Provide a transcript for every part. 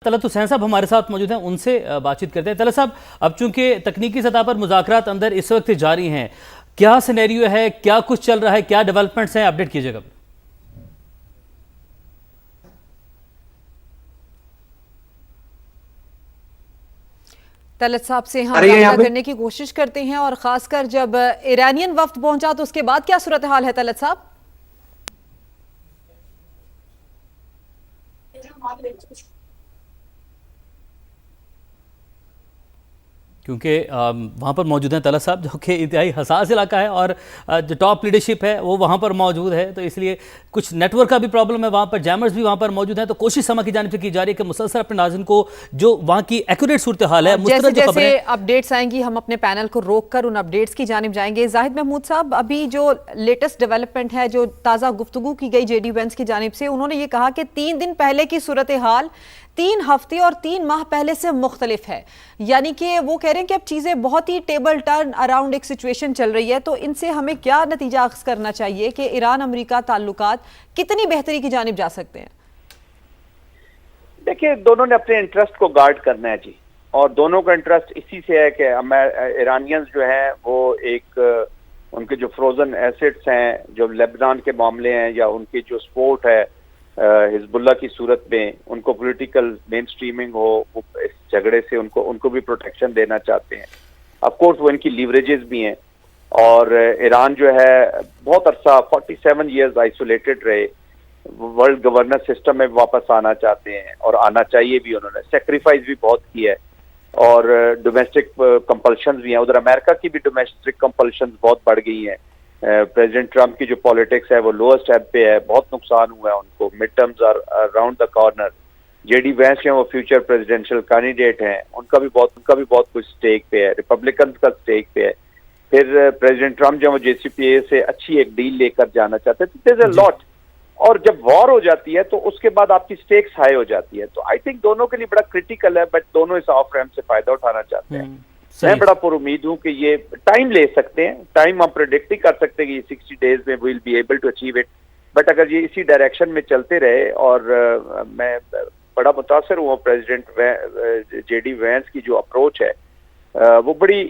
طلعت حسین صاحب ہمارے ساتھ موجود ہیں، ان سے بات چیت کرتے ہیں۔ طلعت صاحب، اب چونکہ تکنیکی سطح پر مذاکرات اندر اس وقت جاری ہیں، کیا سینیریو ہے، کیا کچھ چل رہا ہے، کیا ڈیولپمنٹس ہیں، اپڈیٹ کیجئے گا۔ طلعت صاحب سے ہم رابطہ کرنے کی کوشش کرتے ہیں، اور خاص کر جب ایرانین وفد پہنچا تو اس کے بعد کیا صورتحال ہے طلعت صاحب؟ کیونکہ وہاں پر موجود ہیں طلعت صاحب، جو کہ انتہائی حساس علاقہ ہے، اور جو ٹاپ لیڈرشپ ہے وہ وہاں پر موجود ہے، تو اس لیے کچھ نیٹ ورک کا بھی پرابلم ہے وہاں پر، جیمرز بھی وہاں پر موجود ہیں، تو کوشش سما کی جانب سے کی جا رہی ہے کہ مسلسل اپنے ناظرین کو جو وہاں کی ایکوریٹ صورتحال ہے، جیسے جیسے اپڈیٹس آئیں گی ہم اپنے پینل کو روک کر ان اپڈیٹس کی جانب جائیں گے۔ زاہد محمود صاحب، ابھی جو لیٹسٹ ڈیولپمنٹ ہے، جو تازہ گفتگو کی گئی جے ڈی وینس کی جانب سے، انہوں نے یہ کہا کہ 3 دن پہلے کی صورتحال 3 ہفتے اور 3 ماہ پہلے سے مختلف ہے، یعنی کہ وہ کہہ رہے ہیں کہ اب چیزیں بہت ہی ٹیبل ٹرن اراؤنڈ ایک سچویشن چل رہی ہے۔ تو ان سے ہمیں کیا نتیجہ اخذ کرنا چاہیے کہ ایران امریکہ تعلقات کتنی بہتری کی جانب جا سکتے ہیں؟ دیکھیں، دونوں نے اپنے انٹرسٹ کو گارڈ کرنا ہے جی، اور دونوں کا انٹرسٹ اسی سے ہے کہ ایرانینز جو ہیں وہ ایک ان کے جو فروزن ایسٹس ہیں، جو لیبنان کے معاملے ہیں، یا ان کی جو سپورٹ ہے حزب اللہ کی صورت میں، ان کو پولیٹیکل مین سٹریمنگ ہو، وہ اس جھگڑے سے ان کو بھی پروٹیکشن دینا چاہتے ہیں۔ آف کورس وہ ان کی لیوریجز بھی ہیں، اور ایران جو ہے بہت عرصہ 47 ایئرز آئسولیٹڈ رہے، ورلڈ گورننس سسٹم میں واپس آنا چاہتے ہیں، اور آنا چاہیے بھی، انہوں نے سیکریفائز بھی بہت کی ہے، اور ڈومیسٹک کمپلشنز بھی ہیں۔ ادھر امریکہ کی بھی ڈومیسٹک کمپلشنز بہت بڑھ گئی ہیں۔ پریزیڈنٹ ٹرمپ کی جو پالیٹکس ہے وہ لوئسٹ ایب پہ ہے، بہت نقصان ہوا ہے ان کو، mid terms are round the corner. J D Vance ہیں، وہ فیوچر پریزیڈنشل کینڈیڈیٹ ہیں، ان کا بھی بہت کچھ سٹیک پہ ہے، ریپبلکنز کا سٹیک پہ ہے۔ پھر پریزیڈنٹ ٹرمپ جو جے سی پی اے سے اچھی ایک ڈیل لے کر جانا چاہتے ہیں، دیر از اے لاٹ، اور جب وار ہو جاتی ہے تو اس کے بعد آپ کی سٹیکس ہائی ہو جاتی ہے۔ تو آئی تھنک دونوں کے لیے بڑا کرٹیکل ہے، بٹ دونوں اس آف ریمپ سے فائدہ اٹھانا چاہتے ہیں۔ میں بڑا پر امید ہوں کہ یہ ٹائم لے سکتے ہیں، ٹائم ہم پریڈکٹ ہی کر سکتے ہیں کہ یہ 60 days میں we'll be able to achieve it, but اگر یہ اسی ڈائریکشن میں چلتے رہے، اور میں بڑا متاثر ہوں پریزیڈنٹ جے ڈی وینس کی جو اپروچ ہے، وہ بڑی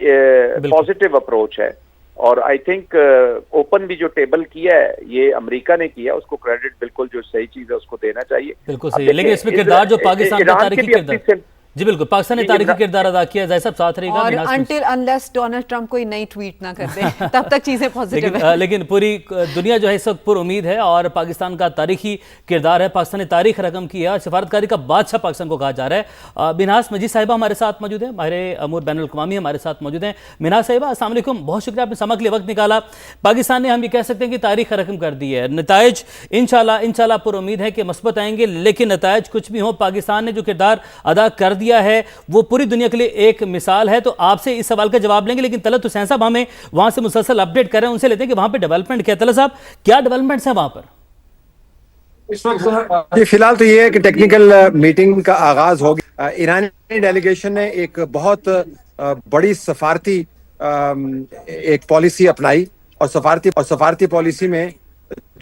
پازیٹیو اپروچ ہے، اور آئی تھنک اوپن بھی جو ٹیبل کیا ہے یہ امریکہ نے کیا، اس کو کریڈٹ بالکل جو صحیح چیز ہے اس کو دینا چاہیے۔ بالکل صحیح ہے، لیکن اس میں کردار جو پاکستان کا تاریخی کردار، جی بالکل، پاکستان نے تاریخی کردار ادا کیا ہے۔ زاہد صاحب ساتھ رہے گا، اور انٹل انلیس ڈونلڈ ٹرمپ کوئی نئی ٹویٹ نہ کر دے تب تک چیزیں پازیٹیو ہیں۔ لیکن پوری دنیا جو ہے اس وقت پر امید ہے، اور پاکستان کا تاریخی کردار ہے، پاکستان نے تاریخ رقم کیا ہے، سفارتکاری کا بادشاہ پاکستان کو کہا جا رہا ہے۔ منہاس مجید صاحبہ ہمارے ساتھ موجود ہیں، ماہر امور بین الاقوامی ہمارے ساتھ موجود ہیں۔ منہاس صاحبہ السلام علیکم، بہت شکریہ آپ نے سما کے لیے وقت نکالا۔ پاکستان نے، ہم یہ کہہ سکتے ہیں کہ تاریخ رقم کر دی ہے، نتائج انشاءاللہ پر امید ہے کہ مثبت آئیں گے، لیکن نتائج کچھ بھی ہوں، پاکستان نے جو کردار ادا کر دیا ہے وہ پوری دنیا کے لیے ایک مثال ہے۔ تو آپ سے اس سوال کا جواب لیں گے، لیکن طلعت حسین صاحب ہمیں وہاں سے مسلسل اپڈیٹ کر رہے ہیں، ان سے لیتے ہیں کہ وہاں پہ ڈیولپمنٹ کیا ہے۔ طلعت صاحب، کیا ڈیولپمنٹس ہیں وہاں پر؟ فی الحال تو یہ ہے کہ ٹیکنیکل میٹنگ کا آغاز ہو گیا۔ ایرانی ڈیلیگیشن نے ایک بہت بڑی سفارتی ایک پالیسی اپنائی، اور سفارتی پالیسی میں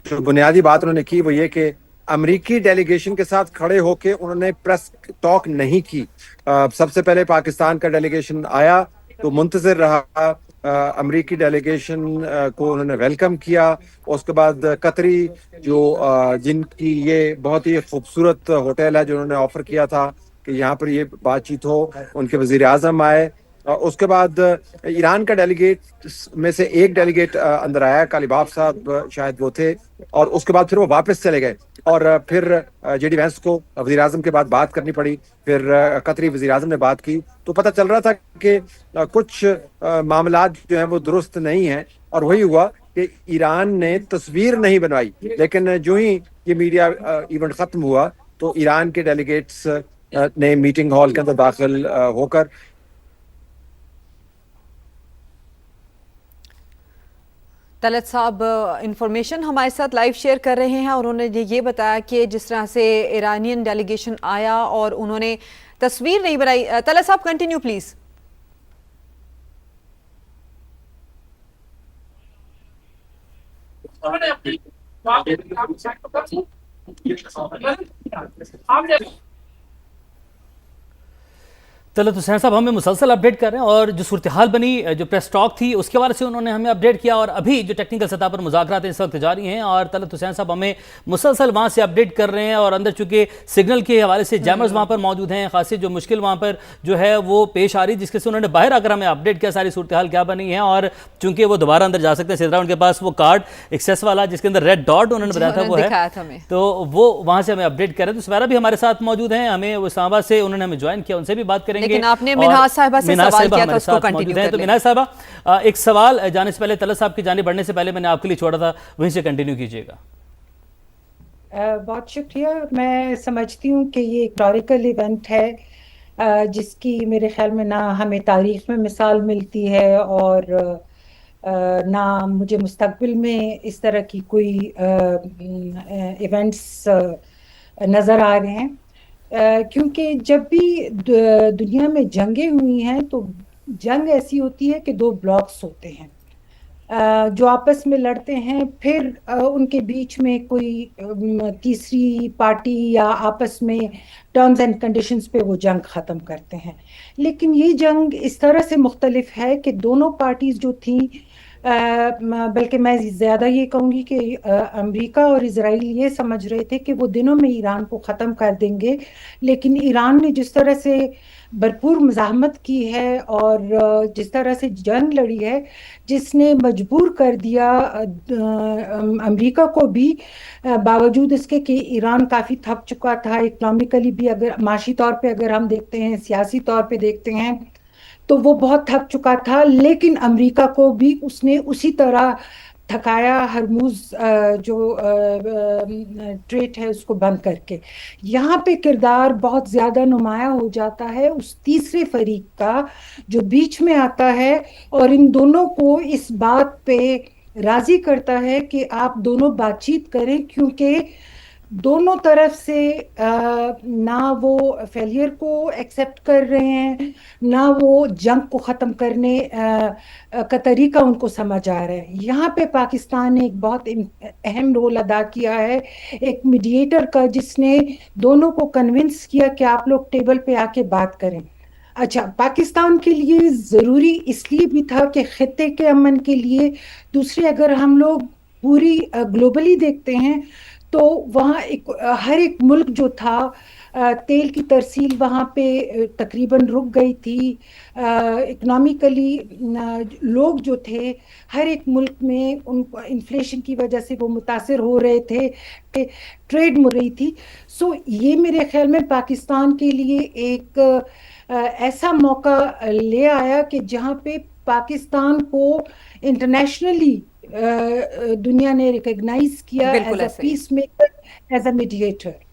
جو بنیادی بات انہوں نے کی وہ یہ کہ امریکی ڈیلیگیشن کے ساتھ کھڑے ہو کے انہوں نے پریس ٹاک نہیں کی۔ سب سے پہلے پاکستان کا ڈیلیگیشن آیا تو منتظر رہا، امریکی ڈیلیگیشن کو انہوں نے ویلکم کیا۔ اس کے بعد قطری جو جن کی یہ بہت ہی خوبصورت ہوٹل ہے جو انہوں نے آفر کیا تھا کہ یہاں پر یہ بات چیت ہو، ان کے وزیر اعظم آئے۔ اس کے بعد ایران کا ڈیلیگیٹ میں سے ایک ڈیلیگیٹ اندر آیا، کالیباف صاحب شاید وہ تھے، اور اس کے بعد پھر وہ واپس چلے گئے، اور پھر جے ڈی وینس کو وزیر اعظم کے بعد بات کرنی پڑی، پھر قطری وزیر اعظم نے بات کی، تو پتہ چل رہا تھا کہ کچھ معاملات جو ہیں وہ درست نہیں ہیں، اور وہی ہوا کہ ایران نے تصویر نہیں بنوائی، لیکن جو ہی یہ میڈیا ایونٹ ختم ہوا تو ایران کے ڈیلیگیٹس نے میٹنگ ہال کے اندر داخل ہو کر طلعت صاحب انفارمیشن ہمارے ساتھ لائیو شیئر کر رہے ہیں، اور انہوں نے یہ بتایا کہ جس طرح سے ایرانین ڈیلیگیشن آیا اور انہوں نے تصویر نہیں بنائی۔ طلعت صاحب کنٹینیو پلیز۔ طلعت حسین صاحب ہمیں مسلسل اپڈیٹ کر رہے ہیں، اور جو صورتحال بنی، جو پریس ٹاک تھی اس کے حوالے سے انہوں نے ہمیں اپڈیٹ کیا، اور ابھی جو ٹیکنیکل سطح پر مذاکرات اس وقت جاری ہیں، اور طلعت حسین صاحب ہمیں مسلسل وہاں سے اپڈیٹ کر رہے ہیں، اور اندر چونکہ سگنل کے حوالے سے جیمرز وہاں پر موجود ہیں، خاصی جو مشکل وہاں پر جو ہے وہ پیش آ رہی، جس کے سے انہوں نے باہر آ کر ہمیں اپڈیٹ کیا ساری صورتحال کیا بنی ہے، اور چونکہ وہ دوبارہ اندر جا سکتے ہیں، سدرا ان کے پاس وہ کارڈ ایکسیس والا جس کے اندر ریڈ ڈاٹ انہوں نے بتایا تھا وہ ہے، تو وہ وہاں سے ہمیں اپڈیٹ کر رہے ہیں۔ تو سمیرا بھی ہمارے ساتھ موجود ہیں، ہمیں وہ اسلام آباد سے انہوں نے ہمیں جوائن کیا، ان سے بھی بات کریں گے، لیکن آپ نے منہاج صاحبہ سے سوال کیا تھا، اس کو کنٹینیو کر لیں۔ تو منہاج صاحبہ ایک سوال جانے سے پہلے طلعت صاحب کی جانب بڑھنے سے پہلے میں نے آپ کے لیے چھوڑا تھا، وہیں سے کنٹینیو کیجیے گا۔ بہت شکریہ۔ میں سمجھتی ہوں کہ یہ ہسٹوریکل ایونٹ ہے جس کی میرے خیال میں نہ ہمیں تاریخ میں مثال ملتی ہے اور نہ مجھے مستقبل میں اس طرح کی کوئی ایونٹس نظر آ رہے ہیں، کیونکہ جب بھی دنیا میں جنگیں ہوئی ہیں تو جنگ ایسی ہوتی ہے کہ دو بلاکس ہوتے ہیں جو آپس میں لڑتے ہیں، پھر ان کے بیچ میں کوئی تیسری پارٹی یا آپس میں ٹرمز اینڈ کنڈیشنز پہ وہ جنگ ختم کرتے ہیں۔ لیکن یہ جنگ اس طرح سے مختلف ہے کہ دونوں پارٹیز جو تھیں، بلکہ میں زیادہ یہ کہوں گی کہ امریکہ اور اسرائیل یہ سمجھ رہے تھے کہ وہ دنوں میں ایران کو ختم کر دیں گے، لیکن ایران نے جس طرح سے بھرپور مزاحمت کی ہے اور جس طرح سے جنگ لڑی ہے، جس نے مجبور کر دیا امریکہ کو بھی، باوجود اس کے کہ ایران کافی تھک چکا تھا اکنامکلی بھی، اگر معاشی طور پہ اگر ہم دیکھتے ہیں، سیاسی طور پہ دیکھتے ہیں تو وہ بہت تھک چکا تھا، لیکن امریکہ کو بھی اس نے اسی طرح تھکایا، ہرموز جو ٹریٹ ہے اس کو بند کر کے۔ یہاں پہ کردار بہت زیادہ نمایاں ہو جاتا ہے اس تیسرے فریق کا جو بیچ میں آتا ہے اور ان دونوں کو اس بات پہ راضی کرتا ہے کہ آپ دونوں بات چیت کریں، کیونکہ دونوں طرف سے نہ وہ فیلئر کو ایکسیپٹ کر رہے ہیں، نہ وہ جنگ کو ختم کرنے کا طریقہ ان کو سمجھ آ رہا ہے۔ یہاں پہ پاکستان نے ایک بہت اہم رول ادا کیا ہے، ایک میڈیٹر کا، جس نے دونوں کو کنونس کیا کہ آپ لوگ ٹیبل پہ آ کے بات کریں۔ اچھا، پاکستان کے لیے ضروری اس لیے بھی تھا کہ خطے کے امن کے لیے، دوسرے اگر ہم لوگ پوری گلوبلی دیکھتے ہیں تو وہاں ہر ایک ملک جو تھا، تیل کی ترسیل وہاں پہ تقریباً رک گئی تھی، اکنامیکلی لوگ جو تھے ہر ایک ملک میں ان کو انفلیشن کی وجہ سے وہ متاثر ہو رہے تھے، ٹریڈ مر رہی تھی۔ سو یہ میرے خیال میں پاکستان کے لیے ایک ایسا موقع لے آیا کہ جہاں پہ پاکستان کو انٹرنیشنلی دنیا نے ریکگنائز کیا as a peacemaker, as a mediator.